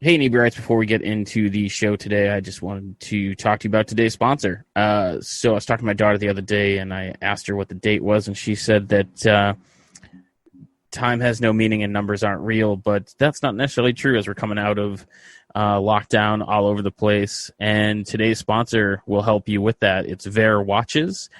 Hey, Inebri-arts, before we get into the show today, I just wanted to talk to you about today's sponsor. So I was talking to my daughter the other day, and I asked her what the date was, and she said that time has no meaning and numbers aren't real, but that's not necessarily true as we're coming out of lockdown all over the place. And today's sponsor will help you with that. It's Vaer Watches.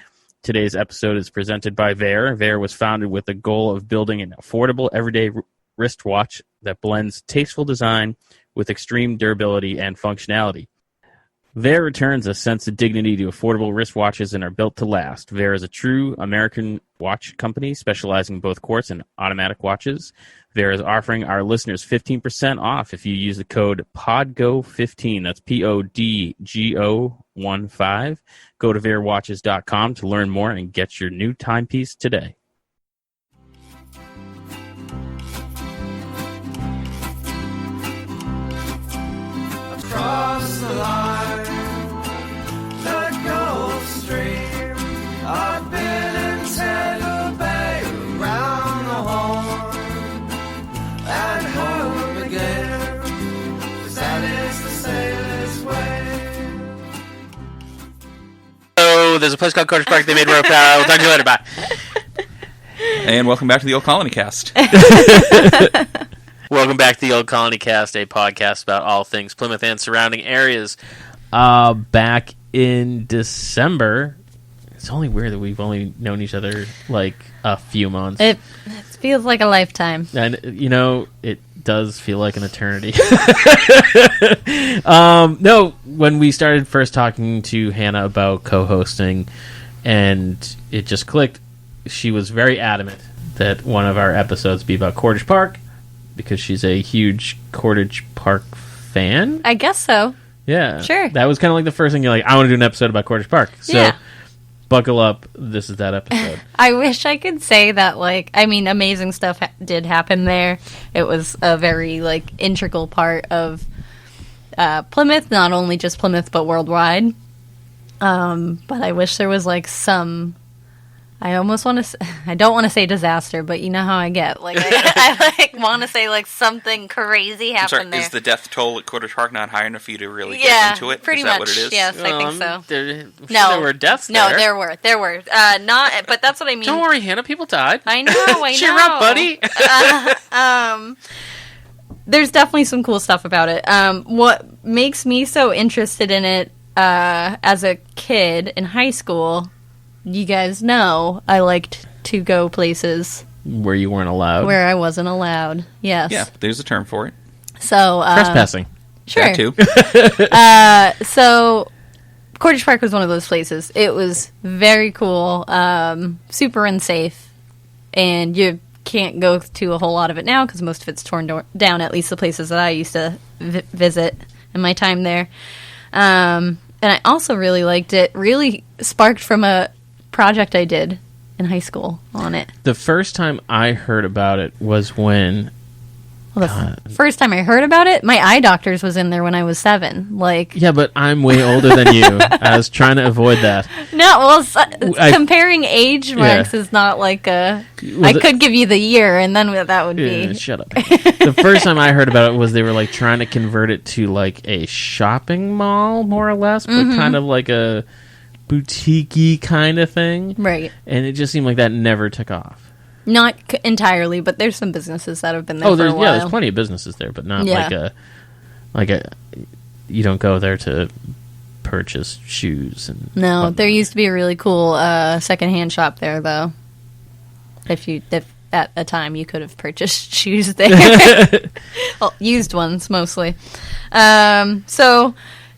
Today's episode is presented by Vaer. Vaer was founded with the goal of building an affordable, everyday wristwatch that blends tasteful design with extreme durability and functionality. Vaer returns a sense of dignity to affordable wristwatches and are built to last. Vaer is a true American watch company specializing in both quartz and automatic watches. Vaer is offering our listeners 15% off if you use the code PODGO15. That's PODGO15. Go to VaerWatches.com to learn more and get your new timepiece today. Across the line, the Gulf Stream, I've been in Tampa Bay, around the Horn, and home again, 'cause that is the sailor's way. So there's a place called Cordage Park. They made rope. We'll talk to you later. Bye. And welcome back to the Old Colony Cast. Welcome back to the Old Colony Cast, a podcast about all things Plymouth and surrounding areas. Back in December, it's only weird that we've only known each other like a few months. It feels like a lifetime. And, you know, it does feel like an eternity. No, when we started first talking to Hanna about co-hosting, and it just clicked, she was very adamant that one of our episodes be about Cordage Park, because she's a huge Cordage Park fan. I guess so. Yeah. Sure. That was kind of like the first thing you're like, I want to do an episode about Cordage Park. So, yeah. Buckle up. This is that episode. I wish I could say that, amazing stuff did happen there. It was a very, integral part of Plymouth, not only just Plymouth, but worldwide. But I wish there was, some... I almost want to. I don't want to say disaster, but you know how I get. I want to say something crazy happened there. Is the death toll at Cordage Park not high enough for you to really get into it? Pretty is that much. What it is? Yes, I think so. There were deaths there. No, there were. Not, but that's what I mean. Don't worry, Hannah. People died. I know. Cheer up, buddy. There's definitely some cool stuff about it. What makes me so interested in it as a kid in high school. You guys know I liked to go places where you weren't allowed. Where I wasn't allowed. Yes. Yeah, there's a term for it. So trespassing. Sure. That too. So Cordage Park was one of those places. It was very cool, super unsafe, and you can't go to a whole lot of it now because most of it's torn down. At least the places that I used to visit in my time there. And I also really liked it. Really sparked from a project I did in high school on it. The first time I heard about it was when... Well, the first time I heard about it, my eye doctor's was in there when I was 7. Yeah, but I'm way older than you. I was trying to avoid that. No, well, comparing age marks is not like a... I could give you the year, and then that would be... Shut up. The first time I heard about it was they were trying to convert it to a shopping mall, more or less, but kind of like a boutique-y kind of thing. Right. And it just seemed like that never took off. Not entirely, but there's some businesses that have been there for a while. Yeah, there's plenty of businesses there, but not like a. You don't go there to purchase shoes and. No, there used to be a really cool secondhand shop there, though. If at a time you could have purchased shoes there, well, used ones mostly. So,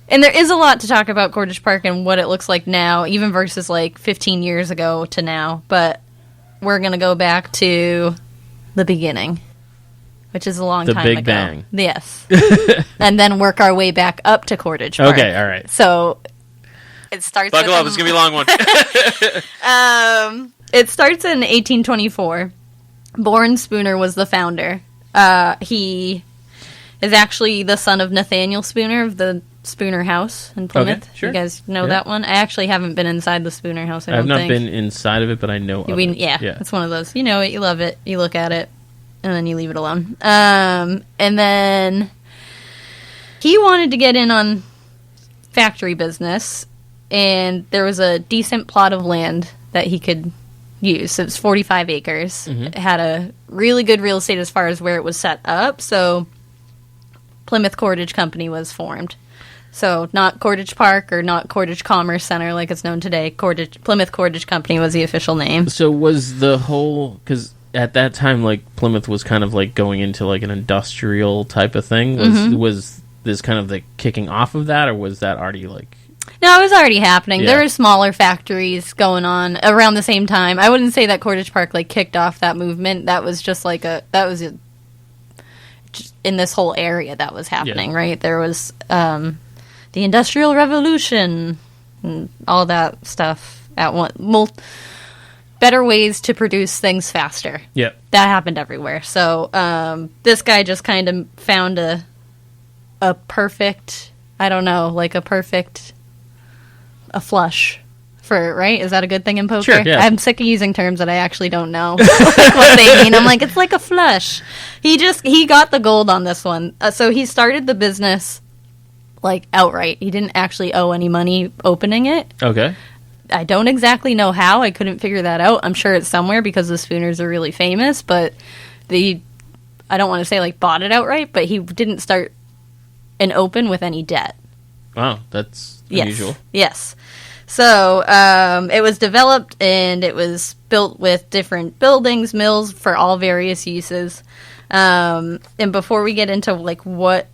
and there is a lot to talk about Cordage Park and what it looks like now, even versus 15 years ago to now, but. We're going to go back to the beginning, which is a long time ago. The Big Bang. Yes. And then work our way back up to Cordage Park. Okay, all right. So it starts... Buckle up, it's going to be a long one. It starts in 1824. Boren Spooner was the founder. He is actually the son of Nathaniel Spooner of the Spooner House in Plymouth. Okay, sure. You guys know that one? I actually haven't been inside the Spooner House, I don't think. I've not been inside of it, but I know of it. Yeah, it's one of those. You know it, you love it, you look at it, and then you leave it alone. And then He wanted to get in on factory business, and there was a decent plot of land that he could use. It was 45 acres. It had a really good real estate as far as where it was set up, so Plymouth Cordage Company was formed. So not Cordage Park or not Cordage Commerce Center like it's known today. Plymouth Cordage Company was the official name. So was the whole... Because at that time, like, Plymouth was kind of, like, going into, like, an industrial type of thing. Was this kind of the kicking off of that, or was that already, like... No, it was already happening. Yeah. There were smaller factories going on around the same time. I wouldn't say that Cordage Park, like, kicked off that movement. That was just, like, just in this whole area that was happening, right? There was... the Industrial Revolution, and all that stuff at one. Better ways to produce things faster. Yeah. That happened everywhere. So this guy just kind of found a perfect, I don't know, like a flush for, right? Is that a good thing in poker? Sure, yeah. I'm sick of using terms that I actually don't know what they mean. I'm like, it's like a flush. He got the gold on this one. So he started the business like outright. He didn't actually owe any money opening it. Okay. I don't exactly know how. I couldn't figure that out. I'm sure it's somewhere because the Spooners are really famous, but I don't want to say like bought it outright, but he didn't start and open with any debt. Wow, that's unusual. Yes. So it was developed and it was built with different buildings, mills for all various uses. And before we get into like what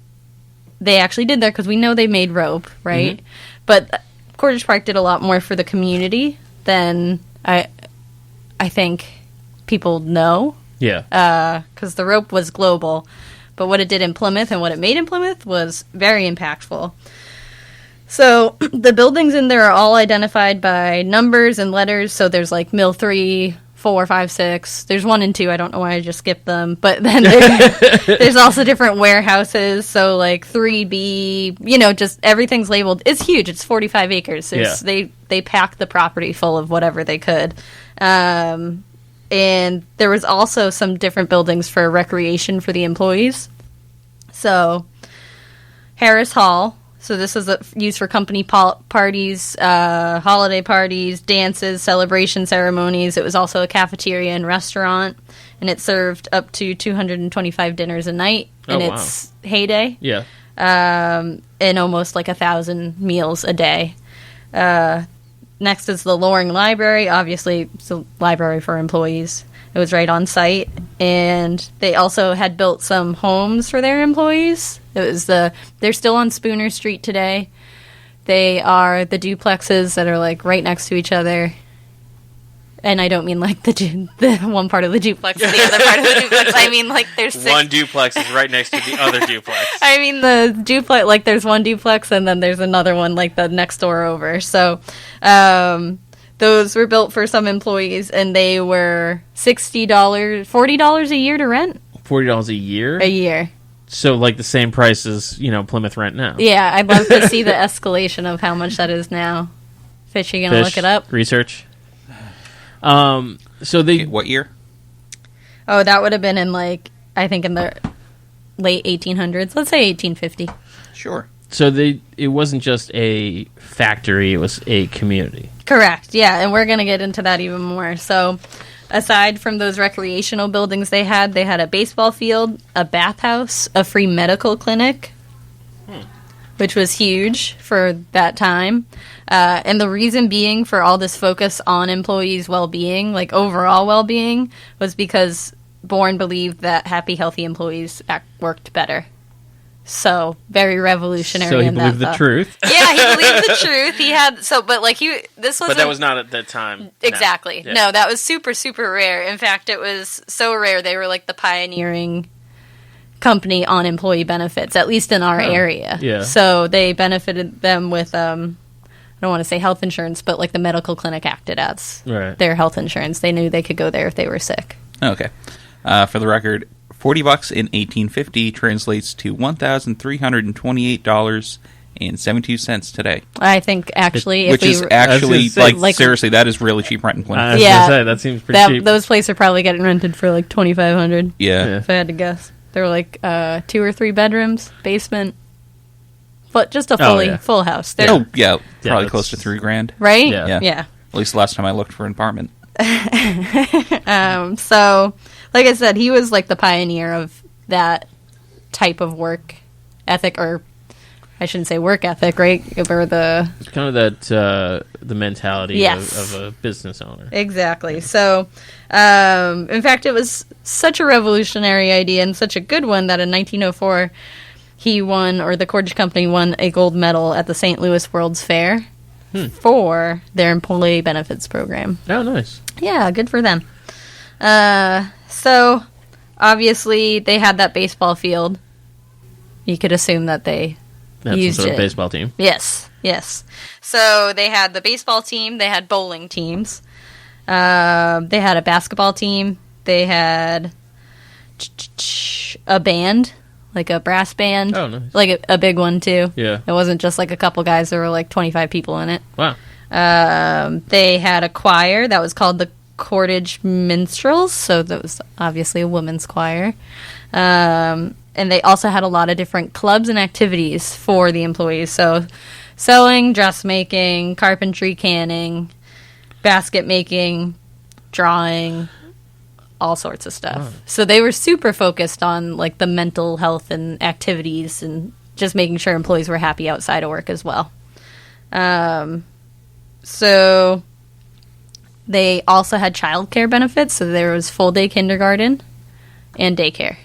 they actually did there, because we know they made rope, right? But Cordage Park did a lot more for the community than I think people know. Yeah. Because the rope was global. But what it did in Plymouth and what it made in Plymouth was very impactful. So the buildings in there are all identified by numbers and letters. So there's like Mill 3, 4, 5, 6. There's 1 and 2. I don't know why I just skipped them. But then there's also different warehouses. So like 3B, just everything's labeled. It's huge. It's 45 acres. They packed the property full of whatever they could. And there was also some different buildings for recreation for the employees. So Harris Hall. So this is used for company parties, holiday parties, dances, celebration ceremonies. It was also a cafeteria and restaurant, and it served up to 225 dinners a night in its heyday. Yeah. And almost like 1,000 meals a day. Next is the Loring Library. Obviously, it's a library for employees. It was right on site, and they also had built some homes for their employees. They're still on Spooner Street today. They are the duplexes that are like right next to each other. And I don't mean like the one part of the duplex and the other part of the duplex. I mean like there's 6. One duplex is right next to the other duplex. I mean the duplex, like there's one duplex and then there's another one like the next door over. So those were built for some employees, and they were $60, $40 a year to rent. $40 a year? A year. So, like the same price as, Plymouth rent now. Yeah, I'd love to see the escalation of how much that is now. Fish, you going to look it up? Research. So they... What year? Oh, that would have been in, like, I think in the late 1800s. Let's say 1850. Sure. So it wasn't just a factory, it was a community. Correct, yeah, and we're going to get into that even more. So, aside from those recreational buildings they had a baseball field, a bathhouse, a free medical clinic, which was huge for that time. And the reason being for all this focus on employees' well-being, like overall well-being, was because Bourne believed that happy, healthy employees worked better. So very revolutionary. So he in believed that, the truth. Yeah, he believed the truth. He had But that was not at that time. Exactly. No, yeah. No, that was super, super rare. In fact, it was so rare they were like the pioneering company on employee benefits, at least in our area. Yeah. So they benefited them with I don't want to say health insurance, but like the medical clinic acted as their health insurance. They knew they could go there if they were sick. Okay. For the record, $40 in 1850 translates to $1,328.72 today. I think actually, which is actually like seriously, that is really cheap rent in Plymouth. I was gonna say, that seems pretty cheap. Those places are probably getting rented for like $2,500. Yeah. If I had to guess, they were like 2 or 3 bedrooms, basement. but just a yeah. full house. Oh, yeah, probably that's- close to $3,000. Right? Yeah. Yeah. At least the last time I looked for an apartment. So, like I said, he was like the pioneer of that type of work ethic, or I shouldn't say work ethic, right? Or the It's kind of that the mentality Yes. of a business owner. exactly. So, in fact, it was such a revolutionary idea and such a good one that in 1904 he won, or the Cordage Company won, a gold medal at the St. Louis World's Fair for their employee benefits program. Oh, nice. Yeah, good for them. So, obviously, they had that baseball field. You could assume that they That's some used sort of it. baseball team. Yes, yes. So, they had the baseball team, they had bowling teams, they had a basketball team, they had a band, like a brass band. Oh, nice. Like a big one, too. Yeah. It wasn't just like a couple guys, there were like 25 people in it. Wow. They had a choir that was called the Cordage Minstrels, so that was obviously a women's choir. And they also had a lot of different clubs and activities for the employees. So sewing, dressmaking, carpentry, canning, basket making, drawing, all sorts of stuff. So they were super focused on like the mental health and activities and just making sure employees were happy outside of work as well. So they also had childcare benefits, so there was full-day kindergarten and daycare.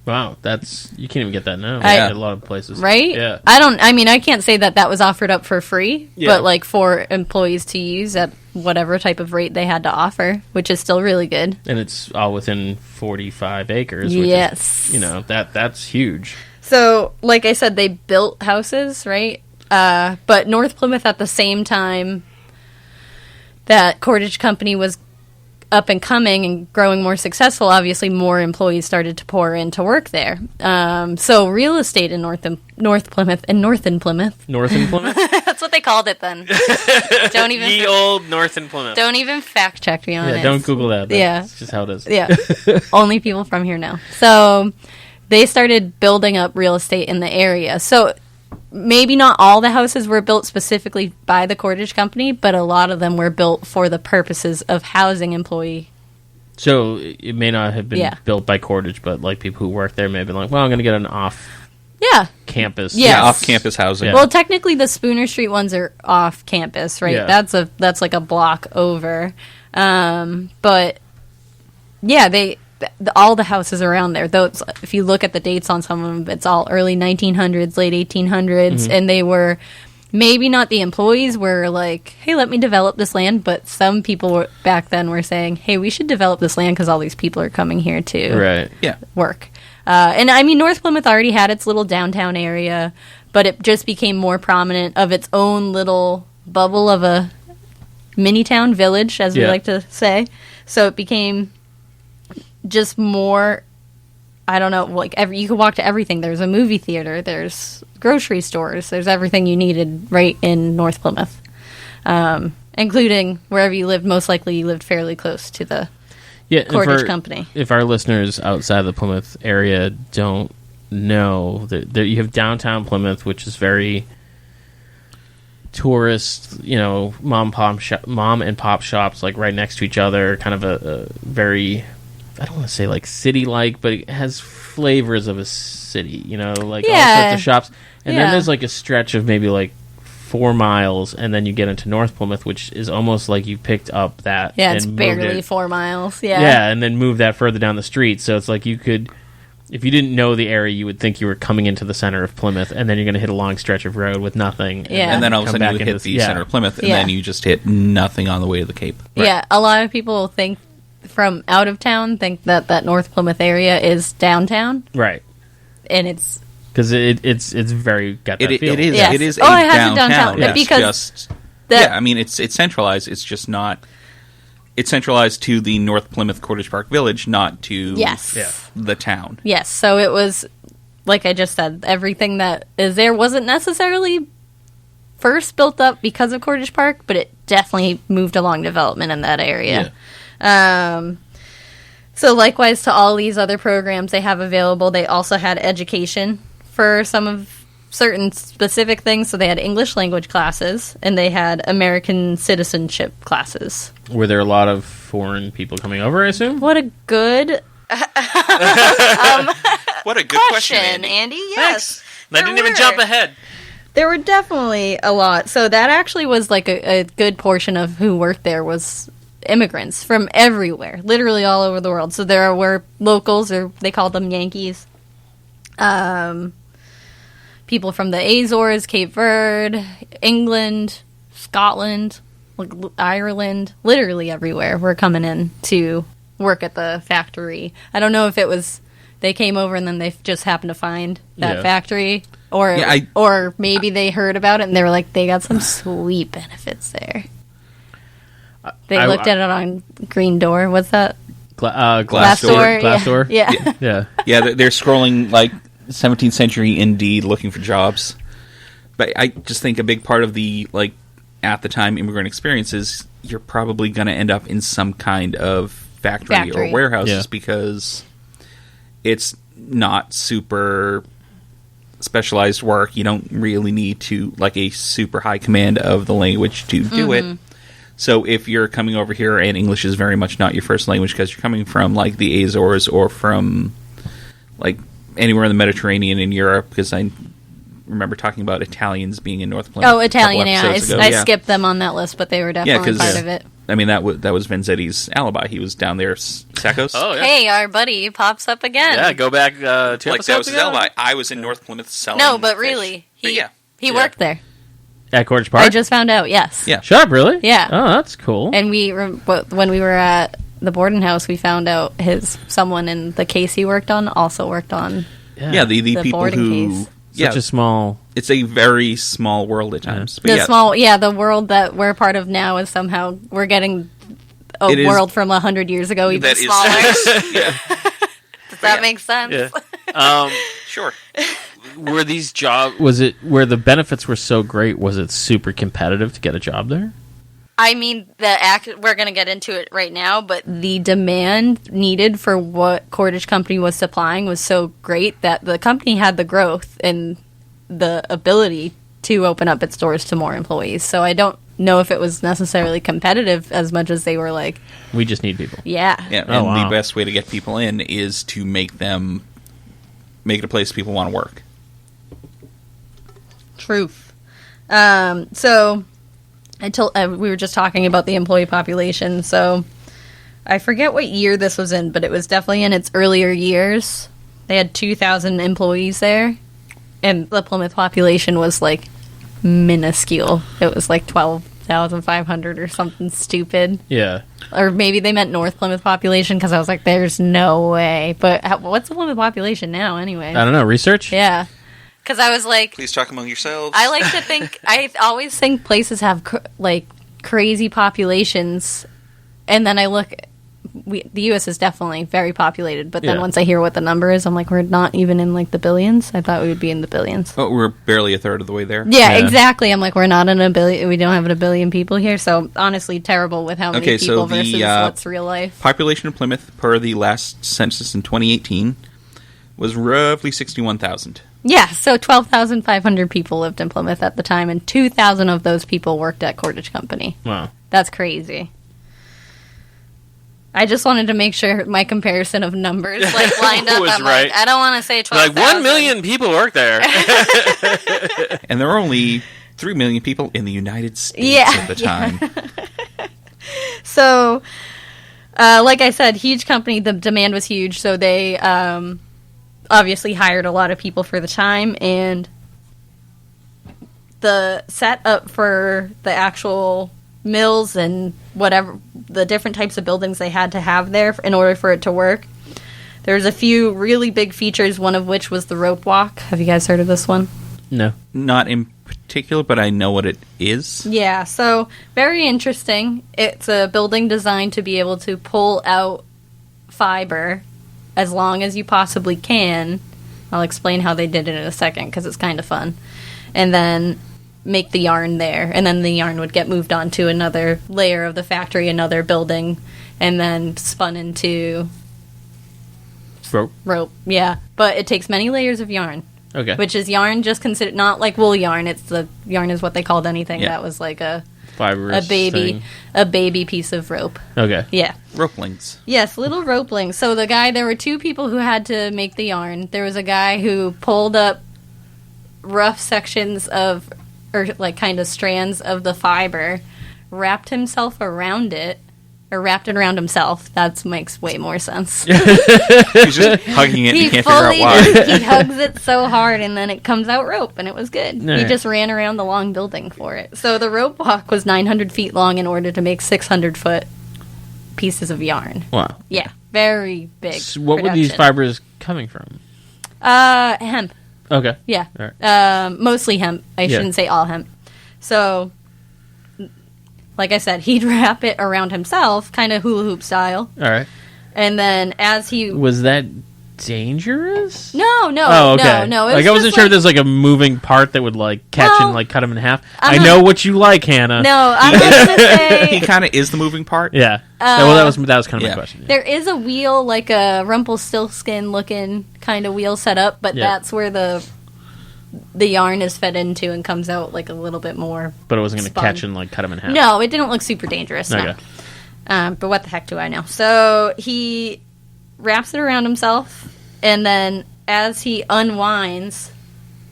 Wow, that's you can't even get that now. I- At a lot of places, Right? Yeah, I can't say that was offered up for free, Yeah. but like for employees to use at whatever type of rate they had to offer, which is still really good. and it's all within 45 acres. Which Yes. is, that's huge. So, like I said, they built houses, right? But North Plymouth at the same time that Cordage Company was up and coming and growing more successful, obviously more employees started to pour in to work there. So real estate in North Plymouth and Northern Plymouth. Northern Plymouth. That's what they called it then. Don't even Ye old Northern Plymouth. don't even fact check me on it. Yeah, don't Google that. Yeah. That's just how it is. Yeah. Only people from here know. So they started building up real estate in the area. So maybe not all the houses were built specifically by the Cordage Company, but a lot of them were built for the purposes of housing employee. So it may not have been Yeah. built by Cordage, but like people who work there may have been like, well, I'm going to get an Yeah. off-campus. Yes. Yeah, off-campus housing. Yeah. Well, technically the Spooner Street ones are off campus, right? Yeah. That's like a block over. But yeah, all the houses around there, though, if you look at the dates on some of them, it's all early 1900s, late 1800s, and they were maybe not the employees were like, hey, let me develop this land, but some people back then were saying, hey, we should develop this land because all these people are coming here to Right. Yeah. work. And I mean, North Plymouth already had its little downtown area, but it just became more prominent of its own little bubble of a mini town village, as we Yeah. like to say. So it became just more, I don't know, like you could walk to everything. There's a movie theater, there's grocery stores, there's everything you needed right in North Plymouth. Including wherever you lived, most likely you lived fairly close to the Yeah, Cordage Company. If our listeners outside the Plymouth area don't know, that you have downtown Plymouth, which is very tourist, mom and pop shops like right next to each other, kind of a very, I don't want to say like city-like, but it has flavors of a city, like all Yeah. sorts of shops. And then Yeah. there's like a stretch of maybe like 4 miles, and then you get into North Plymouth, which is almost like you picked up that. Yeah, it's and moved barely it. 4 miles. Yeah, and then move that further down the street. So it's like you could, if you didn't know the area, you would think you were coming into the center of Plymouth, and then you're going to hit a long stretch of road with nothing. Yeah. And then all of a come sudden you back hit into the yeah. center of Plymouth, and Yeah. then you just hit nothing on the way to the Cape. Yeah, a lot of people think from out of town think that North Plymouth area is downtown, Right. and it's Because it's very got that feel. It is. Yes. It is Oh, a it has a downtown. downtown, yeah. It's because just that- yeah. I mean, it's centralized. It's just not. It's centralized to the North Plymouth Cordage Park Village, not to yes, Yeah. the town. yes. So it was like I just said, everything that is there wasn't necessarily first built up because of Cordage Park, but it definitely moved along development in that area. So likewise to all these other programs they have available, they also had education for some of certain specific things. So they had English language classes, and they had American citizenship classes. Were there a lot of foreign people coming over, I assume? What a good What a good question, Andy. Yes. Thanks. I didn't even jump ahead. There were definitely a lot. So that actually was like a good portion of who worked there was immigrants from everywhere, literally all over the world. So there were locals, or they called them Yankees, people from the Azores, Cape Verde, England, Scotland, Ireland, literally everywhere were coming in to work at the factory. I don't know if it was they came over and then they just happened to find that factory, or maybe they heard about it and they were like, they got some sweet benefits there. They looked at it on Green Door. What's that? Glassdoor. Glassdoor? Yeah. Yeah. Yeah, they're scrolling like 17th century Indeed looking for jobs. But I just think a big part of the, like, at the time immigrant experience is you're probably going to end up in some kind of factory. Or warehouses because it's not super specialized work. You don't really need to, like, a super high command of the language to do it. So if you're coming over here and English is very much not your first language because you're coming from, like, the Azores or from, like, anywhere in the Mediterranean in Europe, because I remember talking about Italians being in North Plymouth. Oh, Italian, I skipped them on that list, but they were definitely part of it. I mean, that was Vanzetti's alibi. He was down there, Sacos. Oh, yeah. Hey, our buddy pops up again. Yeah, go back 2 episodes Like, that was his ago. alibi. I was in North Plymouth selling No, but fish. really, But he worked there. At Cordage Park? I just found out, yes. Yeah. Shut up, really? Yeah. Oh, that's cool. And when we were at the boarding house, we found out someone in the case he worked on also worked on Yeah, the the people boarding who... case. Such a small... It's a very small world at times. But the world that we're part of now is somehow, we're getting a It is- world from 100 years ago even that smaller. is... yeah, Does that make sense? Yeah. sure. Were these jobs... Was it where the benefits were so great? Was it super competitive to get a job there? I mean, we're going to get into it right now, but the demand needed for what Cordage Company was supplying was so great that the company had the growth and the ability to open up its doors to more employees. So I don't know if it was necessarily competitive as much as they were like, We just need people. yeah. Yeah, Oh, and wow. the best way to get people in is to make it a place people want to work. Truth. So we were just talking about the employee population. So I forget what year this was in, but it was definitely in its earlier years. They had 2,000 employees there, and the Plymouth population was like minuscule. It was like 12,500 or something stupid. Yeah. Or maybe they meant North Plymouth population, because I was like, there's no way. But what's the Plymouth population now anyway? I don't know. Research? Yeah. Because I was like, Please talk among yourselves. I like to think, I always think places have crazy populations, and then I look, the U.S. is definitely very populated, but then Yeah. once I hear what the number is, I'm like, we're not even in like the billions. I thought we would be in the billions. Oh, we're barely a third of the way there. Yeah, Yeah. exactly. I'm like, we're not in a billion. We don't have a billion people here. So honestly, terrible with how many Okay, so people the, versus what's real life. Population of Plymouth, per the last census in 2018, was roughly 61,000. Yeah, so 12,500 people lived in Plymouth at the time, and 2,000 of those people worked at Cordage Company. Wow. That's crazy. I just wanted to make sure my comparison of numbers lined up. Was I'm right. like, I don't want to say 12,000. Like 1 million people work there. And there were only 3 million people in the United States Yeah, at the time. So, like I said, huge company. The demand was huge, so they obviously hired a lot of people for the time, and the setup for the actual mills and whatever the different types of buildings they had to have there in order for it to work. There's a few really big features, one of which was the rope walk. Have you guys heard of this one? No. Not in particular, but I know what it is. Yeah, so very interesting. It's a building designed to be able to pull out fiber as long as you possibly can. I'll explain how they did it in a second because it's kind of fun. And then make the yarn there. And then the yarn would get moved on to another layer of the factory, another building, and then spun into Rope. rope. Yeah, but it takes many layers of yarn. Okay. which is yarn just considered not like wool yarn. It's the yarn is what they called anything that was like a Fibrous thing. baby piece of rope. Okay. Yeah. Ropelings. Yes, little ropelings. So there were two people who had to make the yarn. There was a guy who pulled up rough sections of, or like kind of strands of the fiber, wrapped himself around it, or wrapped it around himself. That makes way more sense. He's just hugging it and you can't figure out why. He hugs it so hard and then it comes out rope and it was good. He Right. just ran around the long building for it. So the rope walk was 900 feet long in order to make 600-foot pieces of yarn. Wow. Yeah, very big. So what were these production. fibers coming from? Hemp. Okay. Yeah. All right. Mostly hemp. I Yeah. shouldn't say all hemp. So, like I said, he'd wrap it around himself, kind of hula hoop style. All right. And then as he... Was that dangerous? No. Oh, okay. No. It Like was I wasn't just sure there's like a moving part that would like catch No. and like cut him in half. I'm I not- know what you like, Hannah. No, I'm not going to He say... kind of is the moving part. Yeah. Well, that was kind of my yeah. question. There is a wheel, like a Rumpelstiltskin looking kind of wheel set up, but Yeah. that's where the yarn is fed into and comes out like a little bit more. But it wasn't going to Spun. catch and like cut him in half. No, it didn't look super dangerous. No. Okay. But what the heck do I know? So he wraps it around himself, and then as he unwinds,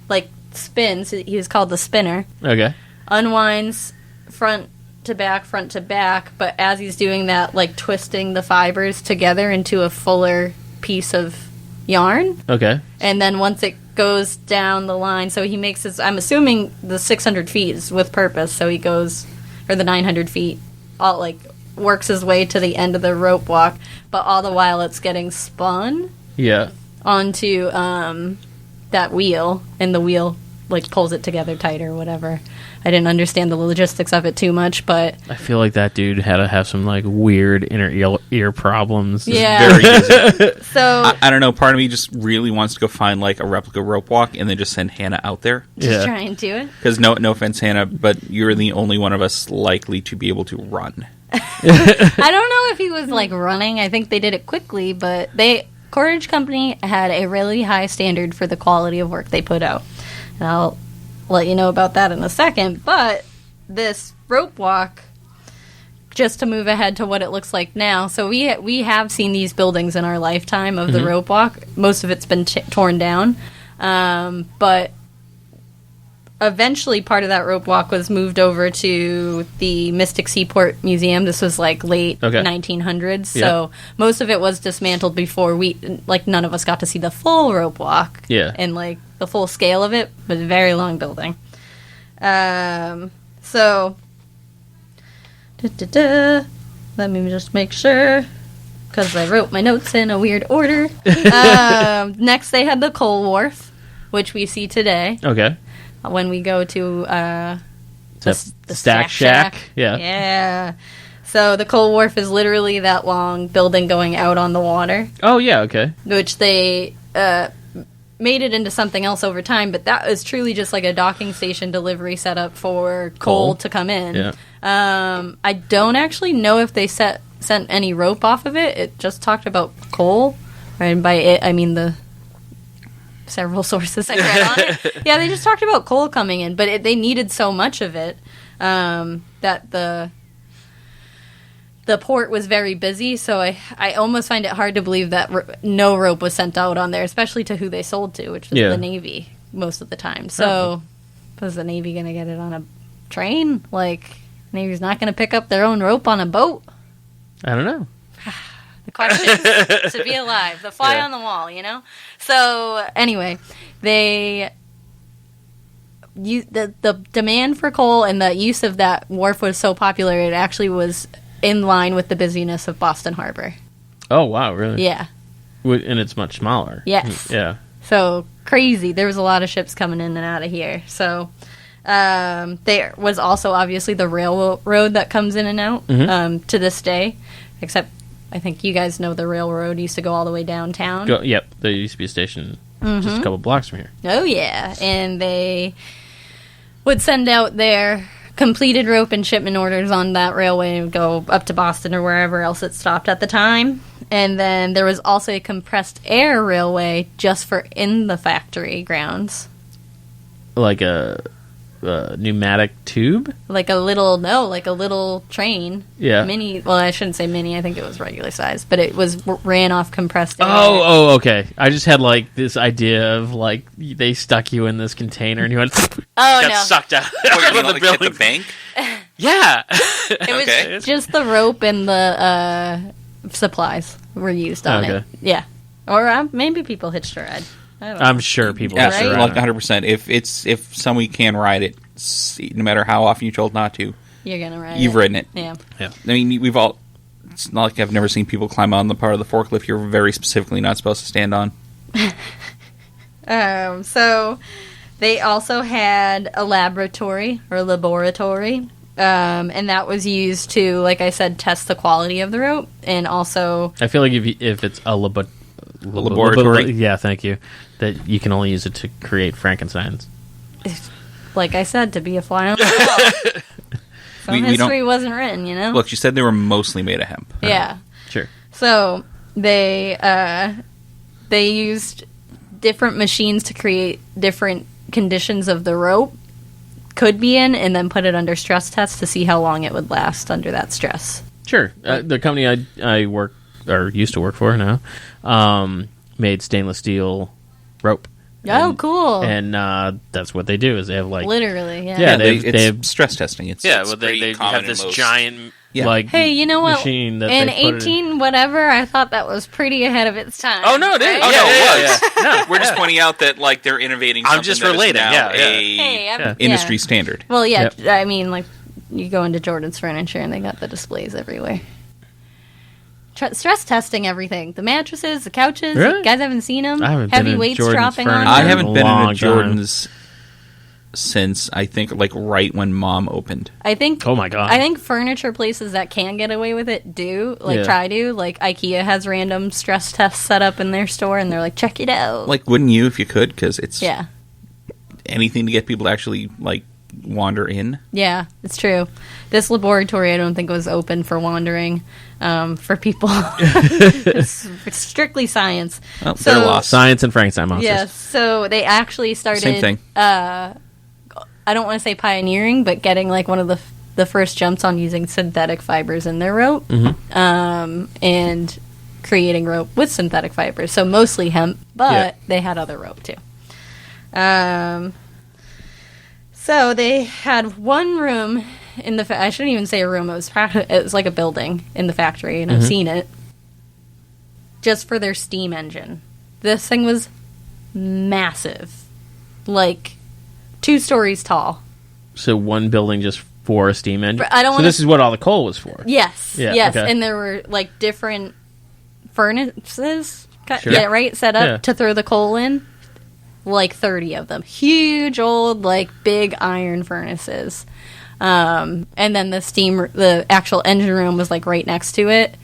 like spins, he was called the spinner, Okay. unwinds front to back, but as he's doing that, like twisting the fibers together into a fuller piece of yarn. Okay. And then once it goes down the line, so he makes his, I'm assuming the 600 feet is with purpose, so he goes, or the 900 feet, all like works his way to the end of the rope walk, but all the while it's getting spun Yeah. onto that wheel, and the wheel like pulls it together tight or whatever. I didn't understand the logistics of it too much, but I feel like that dude had to have some like weird inner ear problems. yeah. Very easy. So I don't know. Part of me just really wants to go find like a replica rope walk and then just send Hannah out there. just Yeah. try and do it. Because no offense, Hannah, but you're the only one of us likely to be able to run. I don't know if he was like running. I think they did it quickly, but Cordage Company had a really high standard for the quality of work they put out. And I'll let you know about that in a second. But this rope walk, just to move ahead to what it looks like now. So we have seen these buildings in our lifetime of the rope walk. Most of it's been torn down. But eventually part of that rope walk was moved over to the Mystic Seaport Museum. This was like late Okay. 1900s. So most of it was dismantled before none of us got to see the full rope walk. Yeah. And like the full scale of it. It was a very long building. So let me just make sure, because I wrote my notes in a weird order. Next they had the coal wharf, which we see today. Okay. When we go to The Stack Shack? Yeah. Yeah. So the coal wharf is literally that long building going out on the water, Oh yeah. Okay. which they made it into something else over time, but that was truly just like a docking station delivery setup for coal to come in. Yeah. I don't actually know if they sent any rope off of it. It just talked about coal. And by it, I mean the several sources I read on it. Yeah, they just talked about coal coming in, but they needed so much of it that the port was very busy, so I almost find it hard to believe that no rope was sent out on there, especially to who they sold to, which was Yeah. the Navy most of the time. So was the Navy going to get it on a train? Like, Navy's not going to pick up their own rope on a boat? I don't know. The questions to be alive, the fly on the wall, you know. So anyway, the demand for coal and the use of that wharf was so popular, it actually was in line with the busyness of Boston Harbor. Oh wow, really? Yeah. And it's much smaller. Yes. Yeah. So crazy. There was a lot of ships coming in and out of here. So there was also obviously the railroad that comes in and out to this day, except I think you guys know the railroad used to go all the way downtown. Yep. There used to be a station just a couple blocks from here. Oh, yeah. And they would send out their completed rope and shipment orders on that railway would go up to Boston or wherever else it stopped at the time. And then there was also a compressed air railway just for in the factory grounds. Like a pneumatic tube? Like a little train. Yeah. Mini, well, I shouldn't say mini, I think it was regular size, but it ran off compressed air. Oh, okay. I just had like this idea of like they stuck you in this container and you went Got sucked out What, you of know, the like at building. the bank? Yeah. It was Okay. just the rope and the supplies were used on it. Okay. Yeah. Or maybe people hitched a ride. I don't know. I'm sure people Yeah, Right? like 100%. If somebody can ride it, no matter how often you're told not to, You're going to ride you've it. ridden it. Yeah. Yeah. I mean, we've all. It's not like I've never seen people climb on the part of the forklift you're very specifically not supposed to stand on. So they also had a laboratory, and that was used to, like I said, test the quality of the rope, and also I feel like if it's a laboratory. yeah, thank you, that you can only use it to create Frankensteins. like I said, to be a fly on the wall. Some We don't- history wasn't written, you know? Look, you said they were mostly made of hemp. Yeah. Sure. So they used different machines to create different conditions of the rope could be in, and then put it under stress tests to see how long it would last under that stress. Sure. The company I work or used to work for now made stainless steel rope. Oh, cool. And that's what they do is they have like Literally, yeah. Yeah, It's they have- stress testing. It's Yeah, it's well, pretty they common have in this most- giant. Yeah. like Hey, you know what? machine that In they put it 18 whatever, I thought that was pretty ahead of its time. Oh no, it is. Right? Oh, Yeah, no, it yeah, was. yeah. We're just pointing out that like they're innovating. I'm Something just that is relating, now yeah, yeah. a Hey, I'm, industry yeah. standard. Well, yeah, Yep. I mean, like, you go into Jordan's Furniture and they got the displays everywhere. Stress testing everything. The mattresses, the couches. Really? You guys haven't seen them? I haven't Heavy been in weights Jordan's dropping on Furniture. I them? haven't been in long a time. Jordan's since I think like right when Mom opened. I think. Oh my God. I think furniture places that can get away with it do, like, Yeah. try to. Like, IKEA has random stress tests set up in their store, and they're like, check it out. Like, wouldn't you if you could? Because it's yeah. anything to get people to actually like wander in. Yeah, it's true. This laboratory, I don't think was open for wandering for people. it's strictly science. Oh, So- they're lost. Science and Frankenstein monsters. Yes, so they actually started. Same thing. I don't want to say pioneering, but getting like one of the first jumps on using synthetic fibers in their rope, and creating rope with synthetic fibers. So mostly hemp, but Yeah. they had other rope too. So they had one room in the. I shouldn't even say a room. It was like a building in the factory, and I've seen it. Just for their steam engine, this thing was massive, like 2 stories tall. So one building just for a steam engine. But I don't so wanna- this is what all the coal was for. Yes, Yeah, yes, okay. and there were like different furnaces, Sure. yeah, right, set up Yeah. to throw the coal in. Like 30 of them, huge old like big iron furnaces, and then the actual engine room was like right next to it.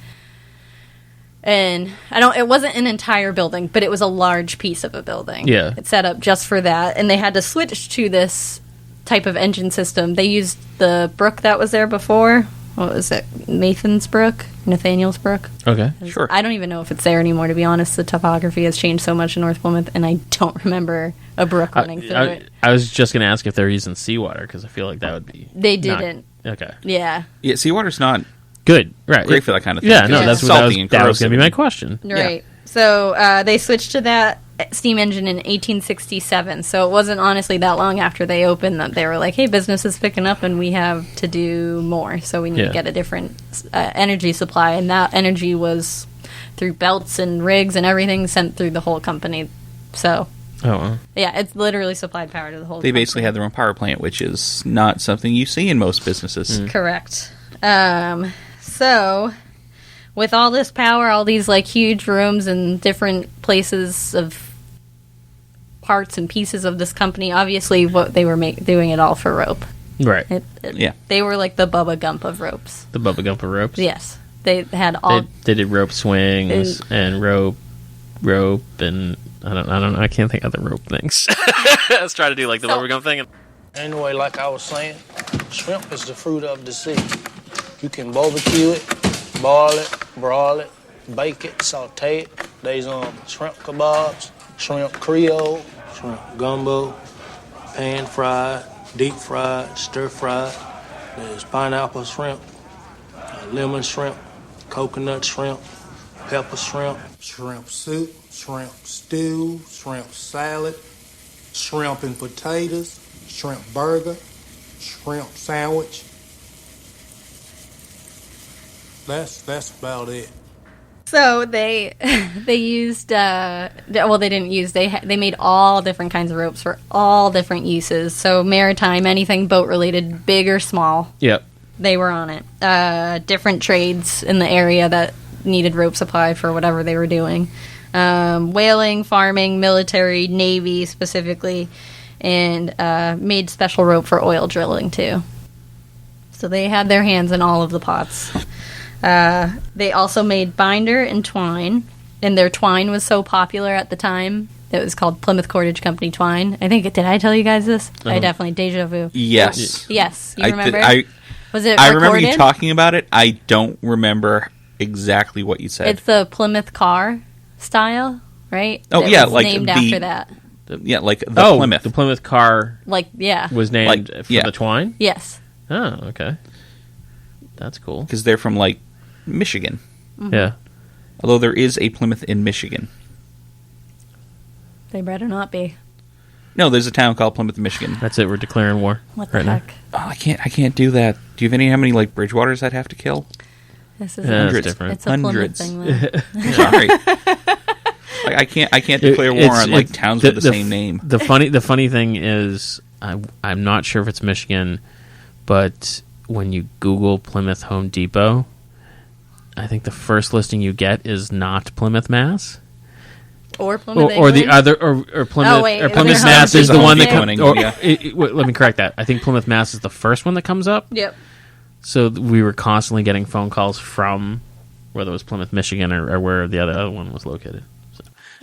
And it wasn't an entire building, but it was a large piece of a building. Yeah. It's set up just for that, and they had to switch to this type of engine system. They used the brook that was there before. What was it? Nathaniel's Brook? Okay. Sure. I don't even know if it's there anymore, to be honest. The topography has changed so much in North Plymouth, and I don't remember a brook running through it. I was just going to ask if they're using seawater because I feel like that would be. They not- didn't. Okay. Yeah. Yeah, seawater's not Good. Right. great for that kind of thing. Yeah. because No. it's That's what salty and that was going to be my corrosive. question. Right. So they switched to that steam engine in 1867. So it wasn't honestly that long after they opened that they were like, hey, business is picking up and we have to do more. So we need Yeah. to get a different energy supply. And that energy was through belts and rigs and everything sent through the whole company. So, Oh. Well. yeah, it's literally supplied power to the whole They company. basically had their own power plant, which is not something you see in most businesses. Correct. So, with all this power, all these like huge rooms and different places of parts and pieces of this company, obviously, what they were doing it all for rope. Right. Yeah. They were like the Bubba Gump of ropes. The Bubba Gumper ropes. Yes, they had all. They did rope swings and rope, and I don't know. I can't think of the rope things. Let's try to do like the rubber gum thing. Anyway, like I was saying, Shrimp is the fruit of the sea. You can barbecue it, boil it, broil it, bake it, saute it. There's shrimp kebabs, shrimp creole, shrimp gumbo, pan fried, deep fried, stir fried. There's pineapple shrimp, lemon shrimp, coconut shrimp, pepper shrimp, shrimp soup, shrimp stew, shrimp salad, shrimp and potatoes, shrimp burger, shrimp sandwich. That's about it. So they used they didn't use they made all different kinds of ropes for all different uses. So maritime, anything boat related, big or small. Yep. They were on it. Different trades in the area that needed rope supply for whatever they were doing. Whaling, farming, military, navy specifically, and made special rope for oil drilling too. So they had their hands in all of the pots. They also made binder and twine, and their twine was so popular at the time that it was called Plymouth Cordage Company twine. Did I tell you guys this? I definitely deja vu. Yes. Yes, you remember? Was it I recorded? remember you talking about it. I don't remember exactly what you said. It's the Plymouth car style, right? Oh, That yeah, was like named the- after that. Yeah, like the Plymouth. The Plymouth car Like, yeah. was named Like, for yeah. the twine? Yes. Oh, okay. That's cool. Because they're from, like, Michigan. Yeah. Although there is a Plymouth in Michigan. They better not be. No, there's a town called Plymouth, Michigan. That's it. We're declaring war. What the right now. heck? Oh, I can't do that. Do you have how many, like, Bridgewaters I'd have to kill? This is Yeah, that's Hundreds. different. It's a Plymouth Hundreds. thing, though. Sorry. Like, I can't declare war on, like, towns with the same name. The funny thing is, I'm not sure if it's Michigan, but when you Google Plymouth Home Depot, I think the first listing you get is not Plymouth, Mass. Or Plymouth, Or the England? other, or Plymouth, Oh, wait, or is Plymouth, there Mass Home is the Depot one that there? comes. Yeah. Let me correct that. I think Plymouth, Mass is the first one that comes up. Yep. So we were constantly getting phone calls from whether it was Plymouth, Michigan, or where the other one was located.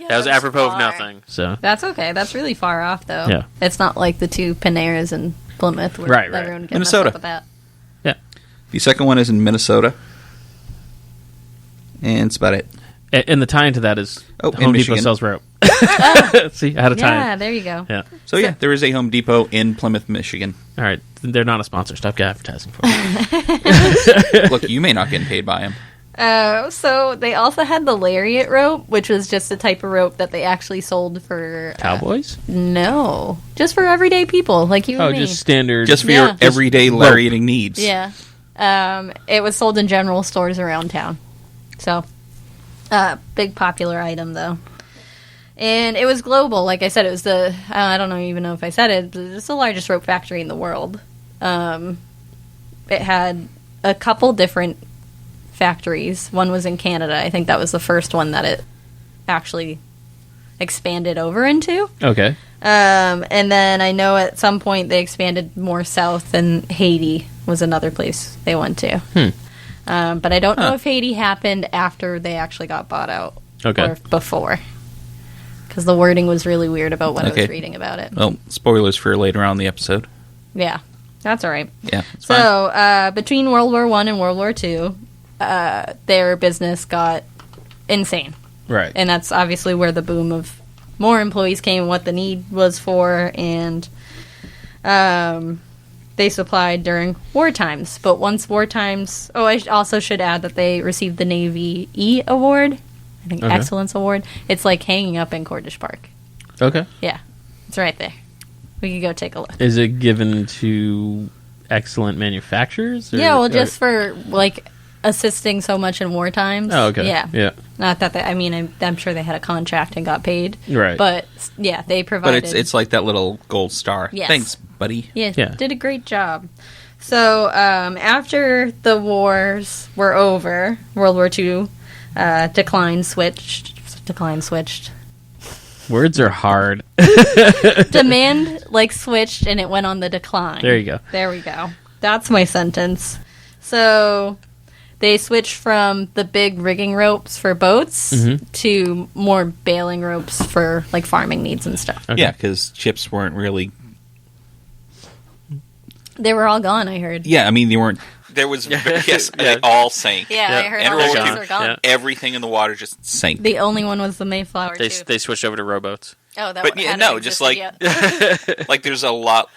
That was apropos of nothing. So That's okay. That's really far off, though. Yeah. It's not like the two Paneras in Plymouth where Right. everyone gets Minnesota. messed up with that. yeah, The second one is in Minnesota. And that's about it. and the tie into that is Oh, in Home Depot Michigan. sells rope. See, I had a tie. Yeah, there you go. Yeah. So, yeah, there is a Home Depot in Plymouth, Michigan. All right, they're not a sponsor. Stop advertising for them. Look, you may not get paid by him. So they also had the lariat rope, which was just a type of rope that they actually sold for Cowboys? no, just for everyday people like you and Oh, me. just standard. Just for Yeah. your everyday rope. lariating needs. Yeah. It was sold in general stores around town. So, big popular item, though. And it was global. Like I said, it was I don't even know if I said it, but it's the largest rope factory in the world. It had a couple different factories. One was in Canada. I think that was the first one that it actually expanded over into. Okay. And then I know at some point they expanded more south, and Haiti was another place they went to. But I don't know if Haiti happened after they actually got bought out Okay. or before. Because the wording was really weird about when I Okay. was reading about it. Well, spoilers for later on in the episode. Yeah, that's all right. Yeah, it's fine. So, between World War I and World War II, their business got insane. Right. And that's obviously where the boom of more employees came, what the need was for, and they supplied during war times. But once war times... Oh, I also should add that they received the Navy E Award. I think Okay. Excellence Award. It's like hanging up in Cordage Park. Okay. Yeah, it's right there. We could go take a look. Is it given to excellent manufacturers? Yeah, well, just for, like, assisting so much in war times. Oh, okay. Yeah. Yeah. Not that I'm sure they had a contract and got paid. Right. But, yeah, they provided... But it's like that little gold star. Yes. Thanks, buddy. Yeah, Yeah. did a great job. So, after the wars were over, World War II, decline switched. Words are hard. Demand, switched, and it went on the decline. There you go. There we go. That's my sentence. So, they switched from the big rigging ropes for boats Mm-hmm. to more bailing ropes for, farming needs and stuff. Okay. Yeah, because chips weren't really They were all gone, I heard. Yeah, I mean, they weren't. There was yes, they all sank. Yeah, I heard And all World the War ships II, were gone. Yeah. everything in the water just sank. The only one was the Mayflower, They too. they switched over to rowboats. Oh, that But one yeah, hadn't no, just existed yet. Like there's a lot.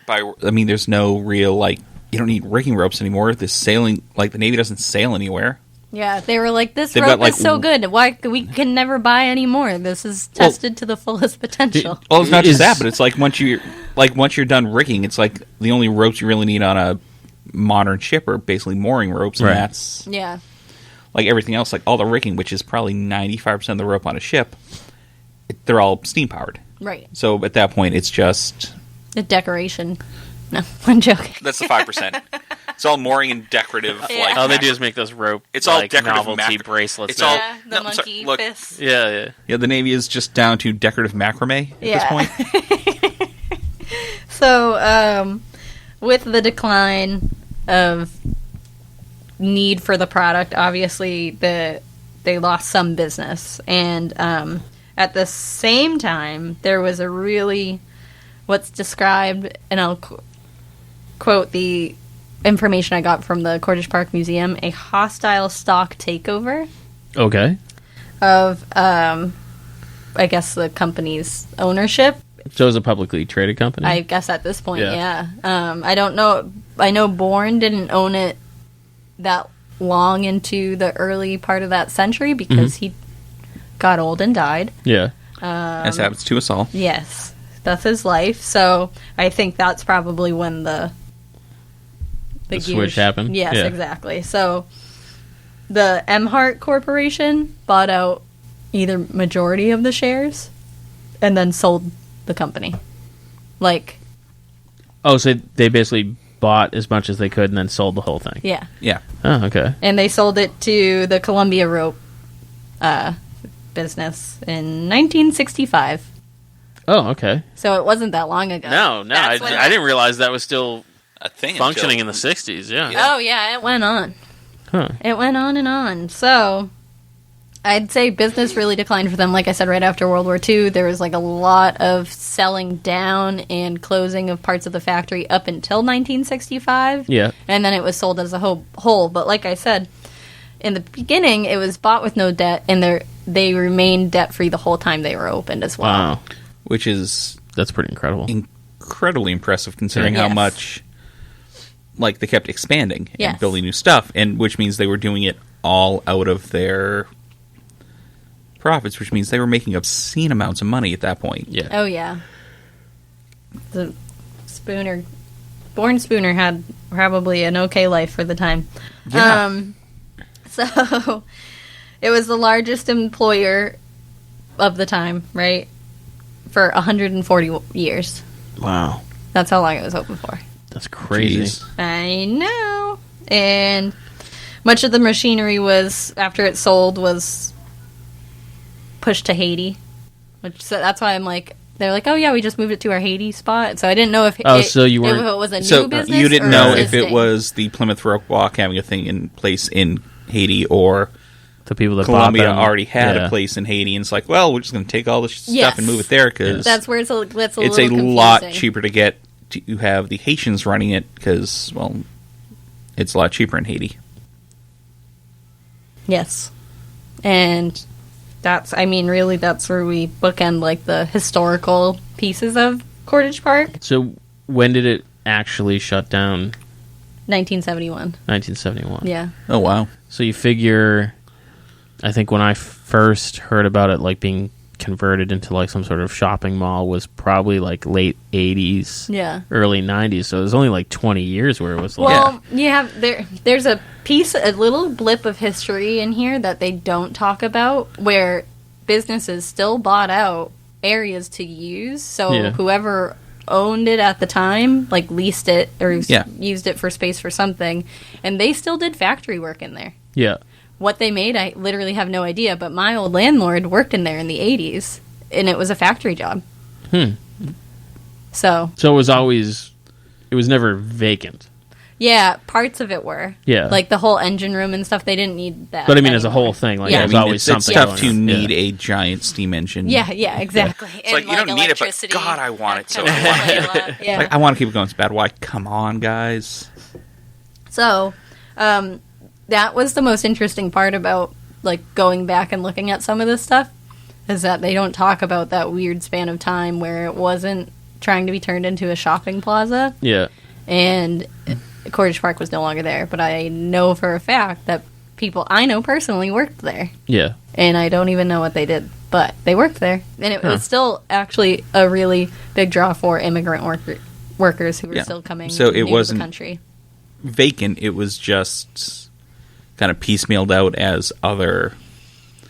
There's no real like. You don't need rigging ropes anymore. The sailing, like the Navy doesn't sail anywhere. Yeah, they were like, this They've rope got, like, is so good. Why we can never buy any more? This is tested to the fullest potential. Well, it's not just Is- that, but it's like once you're done rigging, it's like the only ropes you really need on a modern ship are basically mooring ropes, and Right. that's Yeah. like everything else. Like all the rigging, which is probably 95% of the rope on a ship, they're all steam powered. Right. So at that point, it's just The decoration. No, I'm joking. that's the 5%. It's all mooring and decorative. Yeah. Like All they do is make those rope. It's all like, decorative novelty macro- bracelets. it's now. all- Yeah, the no, I'm sorry, monkey look. fists. Yeah. yeah, the Navy is just down to decorative macrame at this point. So, with the decline of need for the product, obviously they lost some business, and at the same time, there was a really what's described, and I'll quote the information I got from the Cordage Park Museum: a hostile stock takeover Okay. of, I guess, the company's ownership. So it's a publicly traded company? I guess at this point, Yeah. yeah. I don't know. I know Bourne didn't own it that long into the early part of that century because he got old and died. Yeah. As happens to us all. Yes, that's his life. So I think that's probably when the The switch happened? Yes, Yeah. exactly. So the Emhart Corporation bought out either majority of the shares and then sold the company. Like, Oh, so they basically bought as much as they could and then sold the whole thing? yeah. Yeah. Oh, okay. And they sold it to the Columbia Rope business in 1965. Oh, okay. So it wasn't that long ago. No, I That's when didn't realize that was still A thing functioning in until- the 60s. Yeah. Oh, yeah, it went on. Huh. It went on and on. So I'd say business really declined for them. Like I said, right after World War II, there was like a lot of selling down and closing of parts of the factory up until 1965. Yeah. And then it was sold as a whole. But like I said, in the beginning, it was bought with no debt, and they remained debt-free the whole time they were opened as well. Wow. Which is That's pretty incredible. incredibly impressive considering Yes. how much like they kept expanding and Yes. building new stuff, and which means they were doing it all out of their profits, which means they were making obscene amounts of money at that point. Yeah. Oh, yeah. The Bourne Spooner had probably an okay life for the time. Yeah. So it was the largest employer of the time, right? For 140 years. Wow. That's how long it was open for. That's crazy. Jeez. I know. And much of the machinery was, after it sold, was pushed to Haiti. So that's why I'm like, they're like, oh yeah, we just moved it to our Haiti spot. So I didn't know if so you weren't- if it was a new So business. you didn't or know if existing. it was the Plymouth Rope Walk having a thing in place in Haiti, or The people that Columbia bought them already had yeah. a place in Haiti, and it's like, well, we're just going to take all this stuff Yes. and move it there because That's where it's a it's a little lot confusing. cheaper to get to have the Haitians running it because, well, it's a lot cheaper in Haiti. Yes. And that's, I mean, really, that's where we bookend, like, the historical pieces of Cordage Park. So when did it actually shut down? 1971. 1971. Yeah. Oh, wow. So you figure, I think when I first heard about it, like being converted into like some sort of shopping mall was probably like late 80s, Yeah. early 90s. So it was only like 20 years where it was like, Well, you have there's a little blip of history in here that they don't talk about where businesses still bought out areas to use. So Yeah. whoever owned it at the time, like leased it or Yeah. used it for space for something, and they still did factory work in there. yeah. What they made, I literally have no idea, but my old landlord worked in there in the 80s, and it was a factory job. So So it was never vacant. Yeah, parts of it were. Yeah. Like the whole engine room and stuff, they didn't need that. But I mean, as a anymore. whole thing, like Yeah. there's I mean, always it's something. tough to going on. need Yeah. a giant steam engine. Yeah, exactly. It's like, you don't need it, but God, I want it so much. Yeah. Like, I want to keep it going so bad. Why? Come on, guys. So, that was the most interesting part about like going back and looking at some of this stuff, is that they don't talk about that weird span of time where it wasn't trying to be turned into a shopping plaza, Yeah. and Cordage Park was no longer there. But I know for a fact that people I know personally worked there, Yeah. and I don't even know what they did, but they worked there, and it was still actually a really big draw for immigrant workers who were Yeah. still coming So it new to wasn't- the country. Vacant. It was just kind of piecemealed out as other.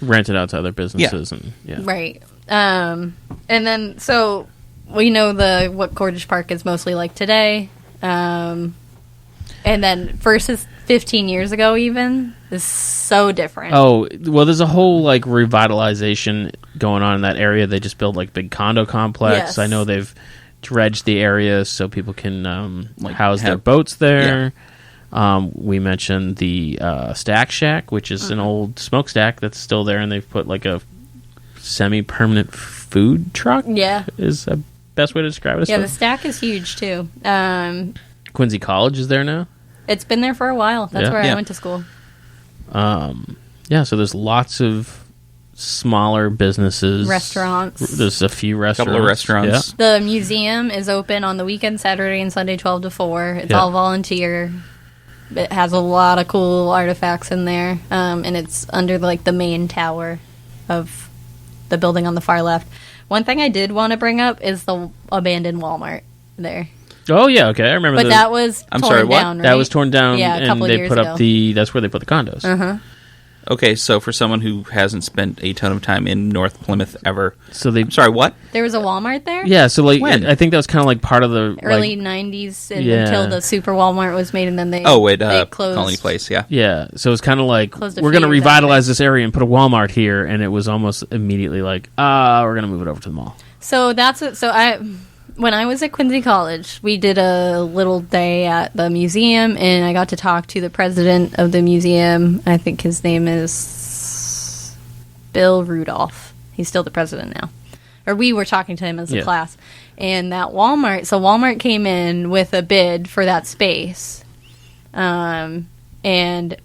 Rented out to other businesses and Right. And then, so we know what Cordage Park is mostly like today. And then versus 15 years ago even is so different. Oh, well, there's a whole like revitalization going on in that area. They just built like big condo complex. Yes. I know they've dredged the area so people can Like house their have- boats there. We mentioned the Stack Shack, which is an old smokestack that's still there, and they've put like a semi-permanent food truck. Yeah. Is the best way to describe it. Yeah, the stack is huge too. Quincy College is there now. It's been there for a while. That's Yeah. where Yeah. I went to school. Yeah, so there's lots of smaller businesses, Restaurants. There's a few restaurants, Couple of restaurants. The museum is open on the weekend, Saturday and Sunday, 12 to 4. It's Yeah. all volunteer. It has a lot of cool artifacts in there, and it's under like the main tower of the building on the far left. One thing I did want to bring up is the abandoned Walmart there, Yeah. Oh yeah, okay, I remember. but that was I'm torn sorry, what? down. Right? That was torn down, Yeah, a and couple they years put ago. up that's where they put the condos. Okay, so for someone who hasn't spent a ton of time in North Plymouth ever, So they, I'm sorry, what? There was a Walmart there. yeah, so like When? I think that was kind of like part of the Early like, 90s Yeah. until the Super Walmart was made, and then they At closed. Colony Place, yeah. yeah. So it's kind of like Closed a we're few going to years revitalize this area and put a Walmart here, and it was almost immediately like, we're going to move it over to the mall. So that's it. So when I was at Quincy College, we did a little day at the museum, and I got to talk to the president of the museum. I think his name is Bill Rudolph. He's still the president now. Or we were talking to him as a Yeah. class. And that Walmart came in with a bid for that space. And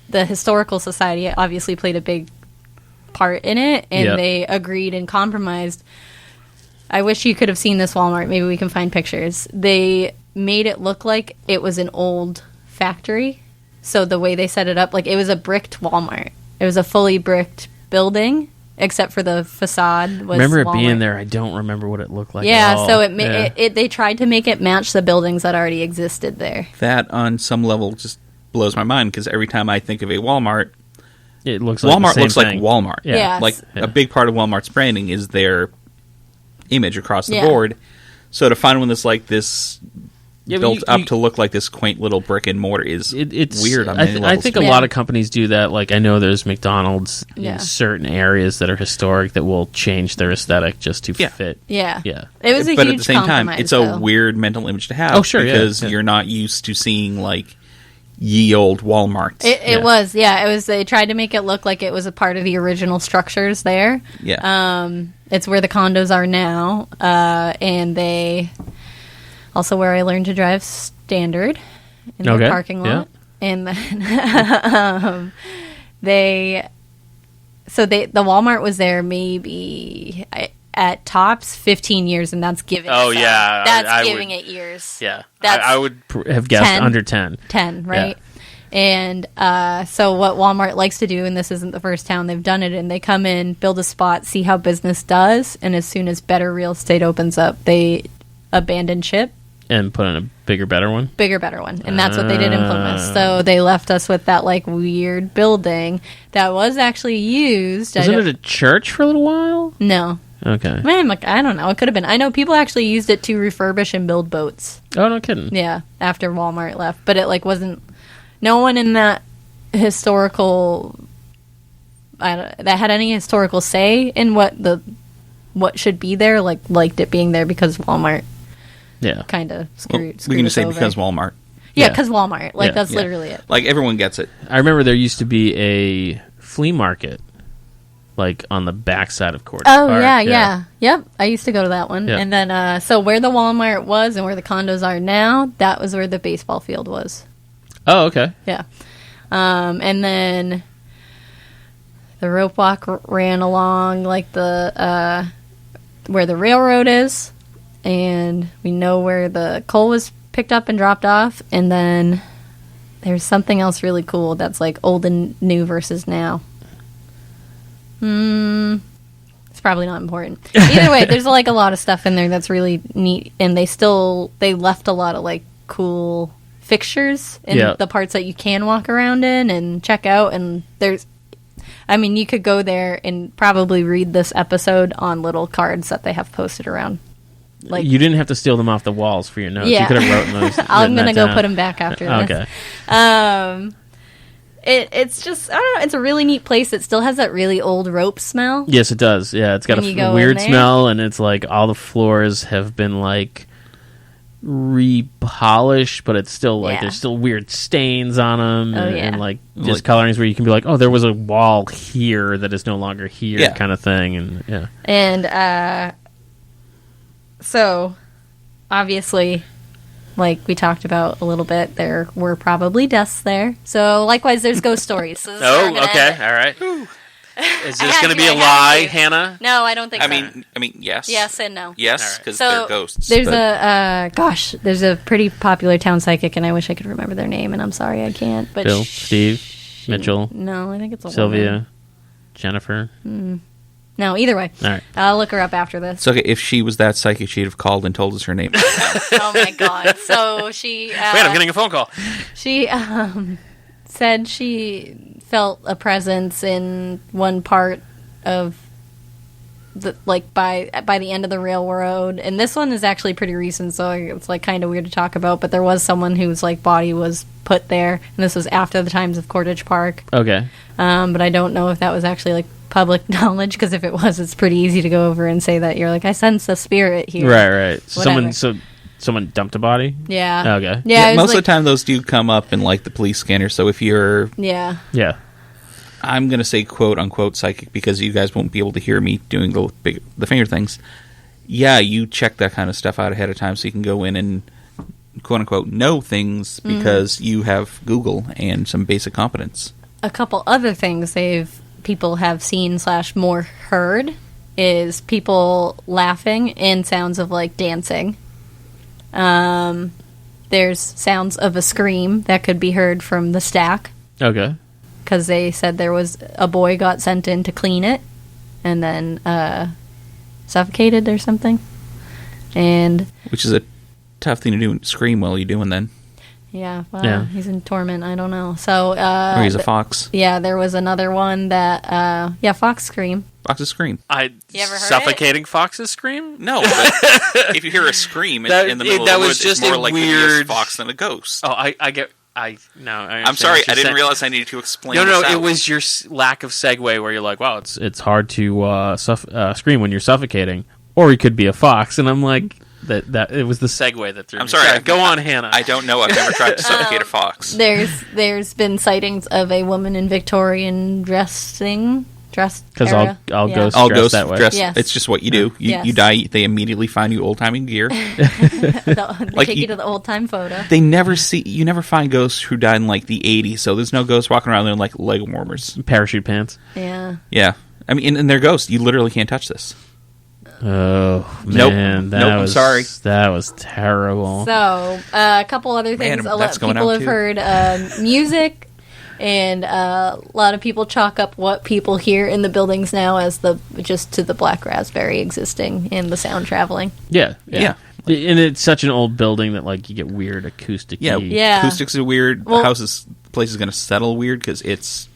the Historical Society obviously played a big part in it, and Yep. they agreed and compromised. I wish you could have seen this Walmart. Maybe we can find pictures. They made it look like it was an old factory. So the way they set it up, like it was a bricked Walmart. It was a fully bricked building, except for the facade was Remember it Walmart. being there? I don't remember what it looked like. Yeah, at all. so Yeah. they tried to make it match the buildings that already existed there. That, on some level, just blows my mind, because every time I think of a Walmart, It looks like Walmart the same looks thing. like Walmart. Yeah. Yes. Like, Yeah. a big part of Walmart's branding is their image across the Yeah. board. So to find one that's like this, Yeah, but built you- up you- to look like this quaint little brick and mortar is It's weird on I, many I levels. think a Yeah. lot of companies do that. Like I know there's McDonald's Yeah. in certain areas that are historic that will change their aesthetic just to Yeah. fit. Yeah. Yeah. It was a but huge at the same time, compromise, it's a though. weird mental image to have. Oh, sure, yeah, because yeah. you're not used to seeing like ye old Walmarts. It Yeah. was, yeah. It was. They tried to make it look like it was a part of the original structures there. yeah, It's where the condos are now, and they also where I learned to drive standard in Okay, the parking lot. And then the Walmart was there maybe at tops 15 years, and that's giving. Oh, it yeah, that's I giving would- it years. Yeah, That's- I would. Have guessed 10? under 10. 10, right? And so what Walmart likes to do, and this isn't the first town they've done it in, they come in, build a spot, see how business does, and as soon as better real estate opens up, they abandon ship, And put in a bigger, better one. bigger, better one. And that's what they did in Plymouth. So they left us with that like weird building that was actually used. Wasn't it a church for a little while? No. Okay. Man, like, I don't know. It could have been. I know people actually used it to refurbish and build boats. Oh, no kidding. Yeah, after Walmart left, but it like wasn't. No one in that historical that had any historical say in what should be there. Liked it being there because Walmart Yeah. kind of well, screwed we can us just say over. because Walmart. Yeah, because Walmart. Like, Yeah. that's Yeah. literally it. Like, everyone gets it. I remember there used to be a flea market, like on the backside of Cordage Oh, Park. yeah. Yep, I used to go to that one. Yeah. And then, so where the Walmart was and where the condos are now, that was where the baseball field was. Oh, okay. Yeah. And then the rope walk ran along, like, the where the railroad is. And we know where the coal was picked up and dropped off. And then there's something else really cool that's, like, old and new versus now. It's probably not important. Either way, there's like a lot of stuff in there that's really neat, and they left a lot of like cool fixtures in the parts that you can walk around in and check out. And you could go there and probably read this episode on little cards that they have posted around. Like, You didn't have to steal them off the walls for your notes. Yeah. You could have written those. I'm written gonna that go down. put them back after this. Okay. It's just, I don't know, it's a really neat place. It still has that really old rope smell. Yes, it does. Yeah, it's got When a you go in weird there. smell, and it's like all the floors have been like repolished, but it's still like Yeah. there's still weird stains on them, Oh, and, yeah. and like discolorings where you can be like, oh, there was a wall here that is no longer here, Yeah. kind of thing, and yeah. And so obviously, like we talked about a little bit, there were probably deaths there. So likewise, there's ghost stories. So this is where Oh, we're gonna okay, end it. all right. Is this had going to to, be a I had lie, to. Hannah? No, I don't think I so. mean, yes. Yes and no. Yes, Alright. because So they're ghosts. there's but- there's a pretty popular town psychic, and I wish I could remember their name, and I'm sorry I can't. But Bill, Steve, Mitchell, No, I think it's a woman. Sylvia, Jennifer. No, either way. All right. I'll look her up after this. It's okay. If she was that psychic, she'd have called and told us her name. Oh my god. So she Wait, I'm getting a phone call. She said she felt a presence in one part of the by the end of the railroad, and this one is actually pretty recent, so it's like kind of weird to talk about. But there was someone whose like body was put there, and this was after the times of Cordage Park. Okay. But I don't know if that was actually like public knowledge, because if it was, it's pretty easy to go over and say that you're like, I sense a spirit here. Right. So Whatever. someone dumped a body. Yeah. Okay. Yeah. it was most of like- the time, those do come up in like the police scanner. So if you're, Yeah. Yeah. I'm going to say quote unquote psychic because you guys won't be able to hear me doing the finger things. Yeah, you check that kind of stuff out ahead of time so you can go in and quote unquote know things because you have Google and some basic competence. A couple other things people have seen / more heard is people laughing and sounds of like dancing. There's sounds of a scream that could be heard from the stack, Okay. because they said there was a boy got sent in to clean it and then suffocated or something. And Which is a tough thing to do. Scream while you're doing then. yeah, well, Yeah. he's in torment. I don't know. So Or he's a fox. yeah, there was another one that fox scream. Foxes scream. You ever heard Suffocating foxes scream? No, but if you hear a scream That- in the middle that of the was woods, just it's more a likely to be weird- a fox than a ghost. Oh, I understand I'm sorry, what you're I didn't saying. realize I needed to explain No, this it out. was your lack of segue where you're like, wow, It's hard to scream when you're suffocating, or it could be a fox. And I'm like, that it was the segue that threw I'm me. sorry, Go on, Hannah. I don't know. I've never tried to suffocate a fox. There's been sightings of a woman in Victorian dressed because era. all Yeah. ghosts All dress ghosts that way. dress. Yes. It's just what you do. You Yes. die. They immediately find you old timey gear. They Like take you- you to the old time photo. You never find ghosts who died in like the 80s. So there's no ghosts walking around there in like leg warmers. Parachute pants. Yeah. Yeah, I mean, and they're ghosts. You literally can't touch this. Oh Nope. man, that Nope, I'm was sorry. That was terrible. So a couple other things. Man, a lot that's of going people out, have too. heard music, and a lot of people chalk up what people hear in the buildings now as just to the black raspberry existing and the sound traveling. Yeah. Yeah. And it's such an old building that like you get weird acoustic. Yeah, Yeah. acoustics are weird. Well- The place is going to settle weird because it's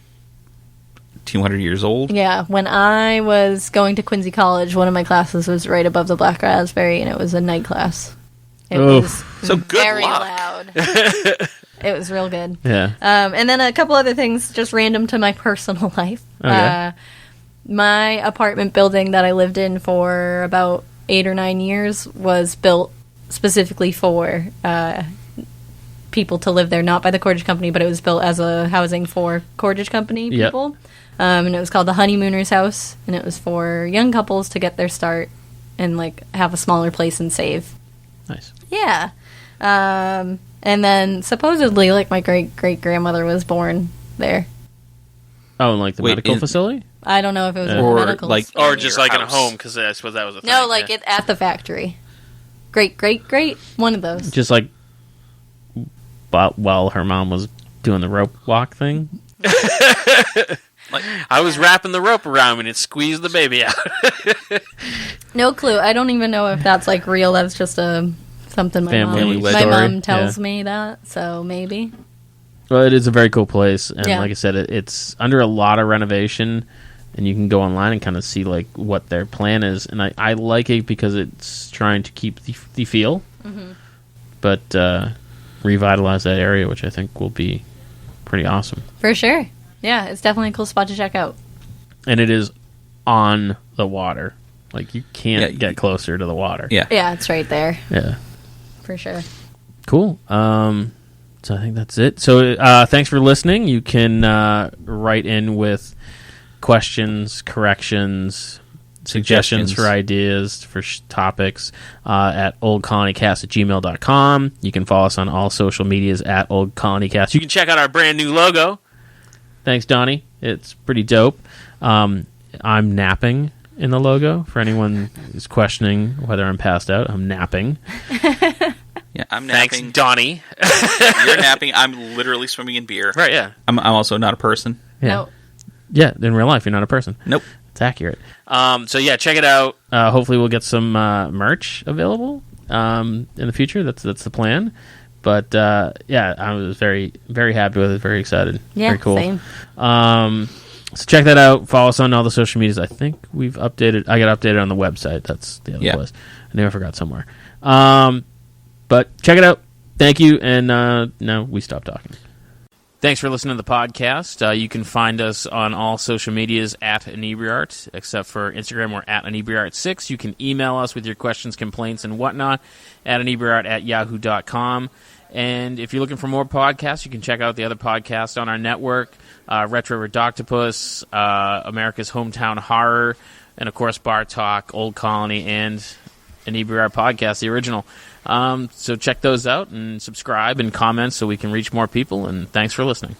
200 years old. Yeah, when I was going to Quincy College, one of my classes was right above the black raspberry, and it was a night class. It Oof. was So good very luck. loud. It was real good. Yeah. And then a couple other things just random to my personal life. Okay. My apartment building that I lived in for about 8 or 9 years was built specifically for people to live there, not by the Cordage Company, but it was built as a housing for Cordage Company Yep. people. And it was called the Honeymooners House, and it was for young couples to get their start and like have a smaller place and save. Nice. Yeah. And then supposedly, like, my great-great-grandmother was born there. Oh, and like the medical facility? I don't know if it was Or, a medical like- Or facility. just Your like in a house. home, because I suppose that was a thing. No, like yeah. it at the factory. Great, one of those. Just like while her mom was doing the rope walk thing? I was wrapping the rope around me and it squeezed the baby out. No clue. I don't even know if that's like real. That's just something Family my story, mom tells yeah. me that. So maybe. Well, it is a very cool place, and Yeah. like I said, it's under a lot of renovation, and you can go online and kind of see like what their plan is, and I like it because it's trying to keep the feel, but revitalize that area, which I think will be pretty awesome. For sure. Yeah, it's definitely a cool spot to check out. And it is on the water, like you can't Yeah, get closer to the water. Yeah. Yeah, it's right there. Yeah. For sure. Cool. So I think that's it. So thanks for listening. You can write in with questions, corrections, suggestions for ideas, for topics at oldcolonycast@gmail.com. You can follow us on all social medias at oldcolonycast. You can check out our brand new logo. Thanks, Donnie. It's pretty dope. I'm napping in the logo. For anyone who's questioning whether I'm passed out, I'm napping. Yeah, I'm Thanks, napping. Donnie. You're napping. I'm literally swimming in beer. Right, yeah. I'm also not a person. Yeah. No. Yeah, in real life, you're not a person. Nope. It's accurate. So yeah, check it out. Hopefully, we'll get some merch available in the future. That's the plan. But yeah, I was very, very happy with it. Very excited. Yeah, very cool. same. So check that out. Follow us on all the social medias. I think we've updated. I got updated on the website. That's the other place. I knew I forgot somewhere. But check it out. Thank you. And now we stop talking. Thanks for listening to the podcast. You can find us on all social medias at Inebri-art, except for Instagram. We're at Inebri-art6. You can email us with your questions, complaints, and whatnot at Inebri-art@yahoo.com. And if you're looking for more podcasts, you can check out the other podcasts on our network, Retro Redoctopus, America's Hometown Horror, and, of course, Bar Talk, Old Colony, and Inebri-art Podcast, the original. So check those out and subscribe and comment so we can reach more people. And thanks for listening.